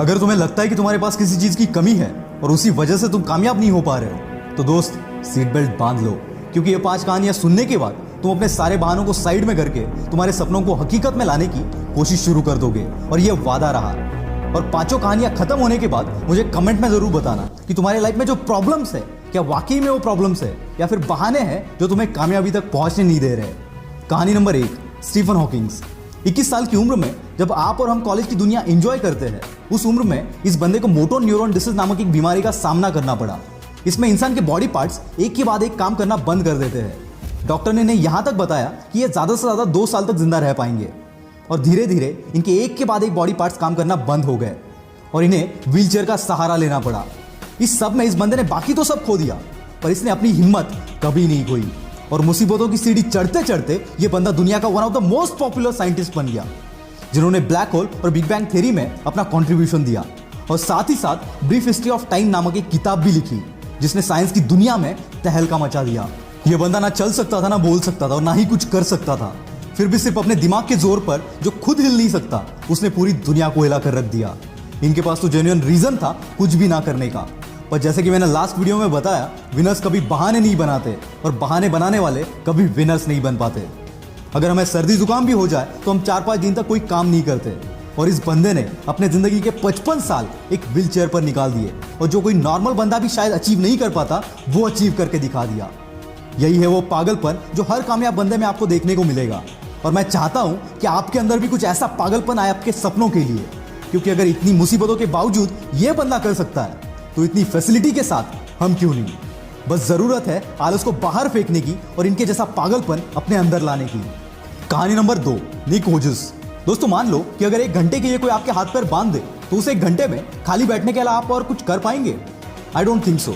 अगर तुम्हें लगता है कि तुम्हारे पास किसी चीज की कमी है और उसी वजह से तुम कामयाब नहीं हो पा रहे हो, तो दोस्त सीट बेल्ट बांध लो, क्योंकि ये 5 कहानियां सुनने के बाद तुम अपने सारे बहानों को साइड में करके तुम्हारे सपनों को हकीकत में लाने की कोशिश शुरू कर दोगे। और ये वादा रहा। और 5 कहानियां खत्म होने के बाद मुझे कमेंट में जरूर बताना कि तुम्हारे लाइफ में जो प्रॉब्लम्स है, क्या वाकई में वो प्रॉब्लम्स है या फिर बहाने हैं जो तुम्हें कामयाबी तक पहुंचने नहीं दे रहे। कहानी नंबर 1, स्टीफन हॉकिंग्स। 21 साल की उम्र में जब आप और हम कॉलेज की दुनिया एंजॉय करते हैं, उस उम्र में इस बंदे को मोटो न्यूरॉन डिसीज नामक एक बीमारी का सामना करना पड़ा। इसमें इंसान के बॉडी पार्ट्स एक के बाद एक काम करना बंद कर देते हैं। डॉक्टर ने इन्हें यहां तक बताया कि ये ज्यादा से ज्यादा 2 साल तक जिंदा रह पाएंगे। और धीरे धीरे इनके एक के बाद एक बॉडी पार्ट्स काम करना बंद हो गए और इन्हें व्हीलचेयर का सहारा लेना पड़ा। इस सब में इस बंदे ने बाकी तो सब खो दिया, पर इसने अपनी हिम्मत कभी नहीं खोई और मुसीबतों की सीढ़ी चढ़ते चढ़ते ये बंदा दुनिया का one of the most popular scientist बन गया, जिन्होंने ब्लैक होल और बिग बैंग थ्योरी में अपना कंट्रीब्यूशन दिया। और साथ ही साथ ब्रीफ हिस्ट्री ऑफ टाइम नामक एक किताब भी लिखी, जिसने साइंस की दुनिया में तहलका मचा दिया। यह बंदा ना चल सकता था, ना बोल सकता था और ना ही कुछ कर सकता था, फिर भी सिर्फ अपने दिमाग के जोर पर, जो खुद हिल नहीं सकता, उसने पूरी दुनिया को हिला कर रख दिया। इनके पास तो जेन्युइन रीजन था कुछ भी ना करने का, पर जैसे कि मैंने लास्ट वीडियो में बताया, विनर्स कभी बहाने नहीं बनाते और बहाने बनाने वाले कभी विनर्स नहीं बन पाते। अगर हमें सर्दी जुकाम भी हो जाए तो हम 4-5 दिन तक कोई काम नहीं करते, और इस बंदे ने अपने जिंदगी के 55 साल एक व्हील चेयर पर निकाल दिए, और जो कोई नॉर्मल बंदा भी शायद अचीव नहीं कर पाता, वो अचीव करके दिखा दिया। यही है वो पागलपन जो हर कामयाब बंदे में आपको देखने को मिलेगा। और मैं चाहता हूं कि आपके अंदर भी कुछ ऐसा पागलपन आए आपके सपनों के लिए, क्योंकि अगर इतनी मुसीबतों के बावजूद ये बंदा कर सकता है, तो इतनी फैसिलिटी के साथ हम क्यों नहीं। बस जरूरत है आलस को बाहर फेंकने की और इनके जैसा पागलपन अपने अंदर लाने की। कहानी नंबर 2, निक होजस। दोस्तों, मान लो कि अगर 1 घंटे के लिए कोई आपके हाथ पैर बांध दे, तो उसे 1 घंटे में खाली बैठने के अलावा आप और कुछ कर पाएंगे? I don't think so.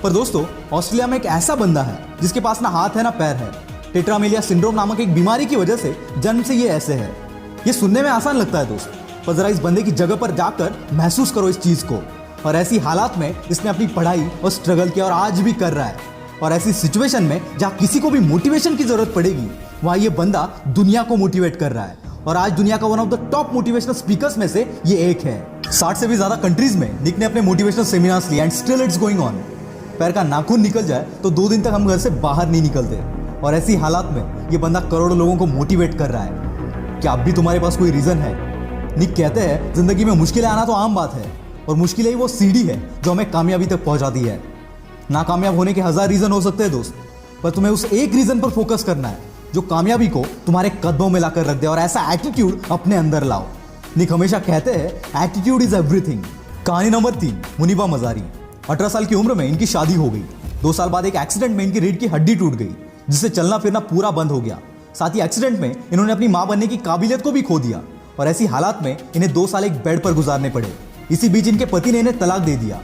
पर दोस्तों, ऑस्ट्रेलिया में एक ऐसा बंदा है जिसके पास ना हाथ है ना पैर है। टेट्रामेलिया सिंड्रोम नामक एक बीमारी की वजह से जन्म से ये ऐसे है। ये सुनने में आसान लगता है दोस्त, पर जरा इस बंदे की जगह पर जाकर महसूस करो इस चीज को। और ऐसी हालात में इसने अपनी पढ़ाई और स्ट्रगल किया और आज भी कर रहा है। और ऐसी सिचुएशन में जहां किसी को भी मोटिवेशन की जरूरत पड़ेगी, वहां ये बंदा दुनिया को मोटिवेट कर रहा है। और आज दुनिया का one of the top motivational speakers में से ये एक है। 60 से भी ज्यादा कंट्रीज में निक ने अपने मोटिवेशनल सेमिनार्स लिए, and still it's going on. पैर का नाखून निकल जाए तो 2 दिन तक हम घर से बाहर नहीं निकलते, और ऐसी हालात में ये बंदा करोड़ों लोगों को मोटिवेट कर रहा है। क्या अब भी तुम्हारे पास कोई रीजन है? निक कहते हैं, जिंदगी में मुश्किलें आना तो आम बात है, और मुश्किलें ही वो सीढ़ी है जो हमें कामयाबी तक पहुंचाती है। नाकामयाब होने के 1000 रीजन हो सकते हैं दोस्त, पर तुम्हें उस एक रीजन पर फोकस करना है जो कामयाबी को तुम्हारे कदमों में लाकर रख दे, और ऐसा एटीट्यूड अपने अंदर लाओ। निक हमेशा कहते हैं, एटीट्यूड इज एवरीथिंग। कहानी नंबर 3, मुनीबा मजारी। 18 साल की उम्र में इनकी शादी हो गई। 2 साल बाद एक एक्सीडेंट में इनकी रीढ़ की हड्डी टूट गई, जिससे चलना फिरना पूरा बंद हो गया। साथ ही एक्सीडेंट में इन्होंने अपनी मां बनने की काबिलियत को भी खो दिया, और ऐसी हालात में इन्हें 2 साल एक बेड पर गुजारने पड़े। इसी बीच इनके पति ने इन्हें तलाक दे दिया।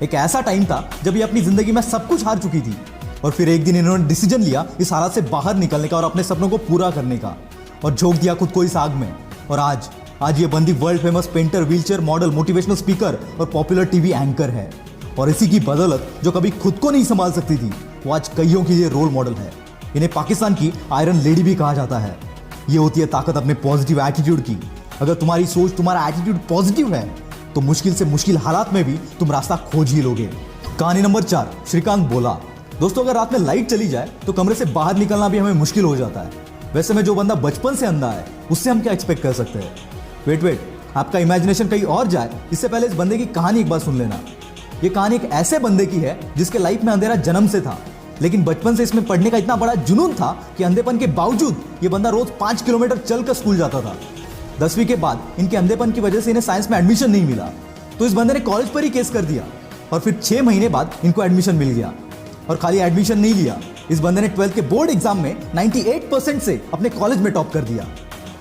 एक ऐसा टाइम था जब ये अपनी जिंदगी में सब कुछ हार चुकी थी, और फिर एक दिन इन्होंने डिसीजन लिया इस हालात से बाहर निकलने का और अपने सपनों को पूरा करने का, और झोंक दिया खुद को इस आग में। और आज ये बंदी world famous painter, wheelchair model, motivational speaker और पॉपुलर टीवी एंकर है। और इसी की बदौलत जो कभी खुद को नहीं संभाल सकती थी, वो आज कईयों के लिए रोल मॉडल है। इन्हें पाकिस्तान की आयरन लेडी भी कहा जाता है। ये होती है ताकत अपने पॉजिटिव एटीट्यूड की। अगर तुम्हारी सोच, तुम्हारा एटीट्यूड पॉजिटिव है, तो मुश्किल से मुश्किल हालात में भी तुम रास्ता खोज ही लोगे। कहानी नंबर 4, श्रीकांत बोला। दोस्तों, अगर रात में लाइट चली जाए तो कमरे से बाहर निकलना भी हमें मुश्किल हो जाता है। वैसे में जो बंदा बचपन से अंधा है, उससे हम क्या एक्सपेक्ट कर सकते हैं? वेट, आपका इमेजिनेशन कहीं और जाए, इससे पहले इस बंदे की कहानी एक बार सुन लेना। ये कहानी एक ऐसे बंदे की है जिसके लाइफ में अंधेरा जन्म से था, लेकिन बचपन से इसमें पढ़ने का इतना बड़ा जुनून था कि अंधेपन के बावजूद ये बंदा रोज 5 किलोमीटर चलकर स्कूल जाता था। 10वीं के बाद इनके अंधेपन की वजह से इन्हें साइंस में एडमिशन नहीं मिला, तो इस बंदे ने कॉलेज पर ही केस कर दिया, और फिर 6 महीने बाद इनको एडमिशन मिल गया। और खाली एडमिशन नहीं लिया, इस बंदे ने 12th के बोर्ड एग्जाम में 98% से अपने कॉलेज में टॉप कर दिया,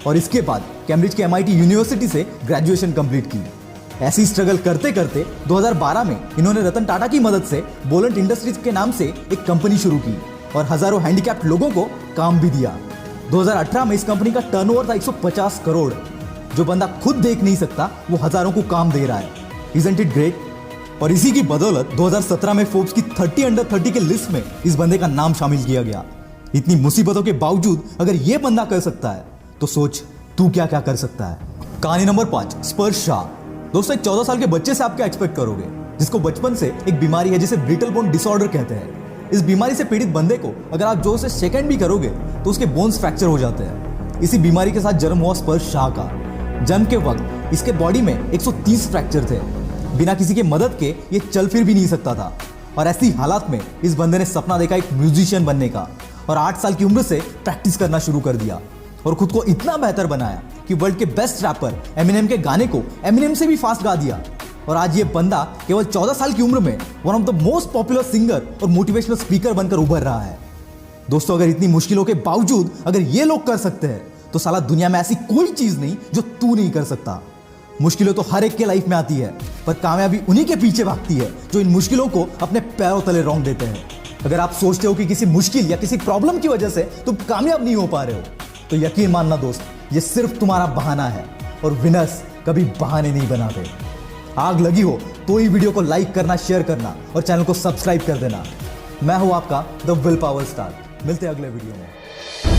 और इसके बाद कैम्ब्रिज के MIT यूनिवर्सिटी से ग्रेजुएशन कंप्लीट की। ऐसी स्ट्रगल करते करते 2012 में इन्होंने रतन टाटा की मदद से बोलेंट इंडस्ट्रीज के नाम से एक कंपनी शुरू की, और हजारों हैंडीकैप्ड लोगों को काम भी दिया। 2018 में इस कंपनी का टर्नओवर था 150 करोड़। जो बंदा खुद देख नहीं सकता, वो हजारों को काम दे रहा है। Isn't it great? और इसी की बदौलत 2017 में फोर्ब्स की 30 अंडर 30 के लिस्ट में इस बंदे का नाम शामिल किया गया। इतनी मुसीबतों के बावजूद अगर ये बंदा कर सकता है, तो सोच तू क्या क्या कर सकता है। कहानी नंबर 5, स्पर्श शाह। दोस्तों एक 14 साल के बच्चे से आप क्या एक्सपेक्ट करोगे, जिसको बचपन से एक बीमारी है जिसे ब्रिटल बोन डिसऑर्डर कहते हैं। इस बीमारी से पीड़ित बंदे को अगर आप जोर से शेक भी करोगे तो उसके बोन्स फ्रैक्चर हो जाते हैं। इसी बीमारी के साथ जन्म हुआ स्पर्श शाह का। जन्म के वक्त इसके बॉडी में 130 फ्रैक्चर थे। बिना किसी के मदद के ये चल फिर भी नहीं सकता था। और ऐसी हालात में इस बंदे ने सपना देखा एक म्यूजिशियन बनने का और 8 साल की उम्र से प्रैक्टिस करना शुरू कर दिया और खुद को इतना बेहतर बनाया कि वर्ल्ड के बेस्ट रैपर एमिनेम के गाने को एमिनेम से भी फास्ट गा दिया। और आज ये बंदा केवल 14 साल की उम्र में one of the most popular singer और मोटिवेशनल स्पीकर बनकर उभर रहा है। दोस्तों अगर इतनी मुश्किलों के बावजूद अगर ये लोग कर सकते हैं तो साला दुनिया में ऐसी कोई चीज नहीं जो तू नहीं कर सकता। मुश्किलें तो हर एक के लाइफ में आती है, पर कामयाबी उन्हीं के पीछे भागती है जो इन मुश्किलों को अपने पैरों तले रौंद देते हैं। अगर आप सोचते हो कि किसी मुश्किल या किसी प्रॉब्लम की वजह से तुम कामयाब नहीं हो पा रहे हो तो यकीन मानना दोस्त, ये सिर्फ तुम्हारा बहाना है और विनर्स कभी बहाने नहीं बनाते। आग लगी हो तो ही वीडियो को लाइक करना, शेयर करना और चैनल को सब्सक्राइब कर देना। मैं हूं आपका द विल पावर स्टार। मिलते हैं अगले वीडियो में।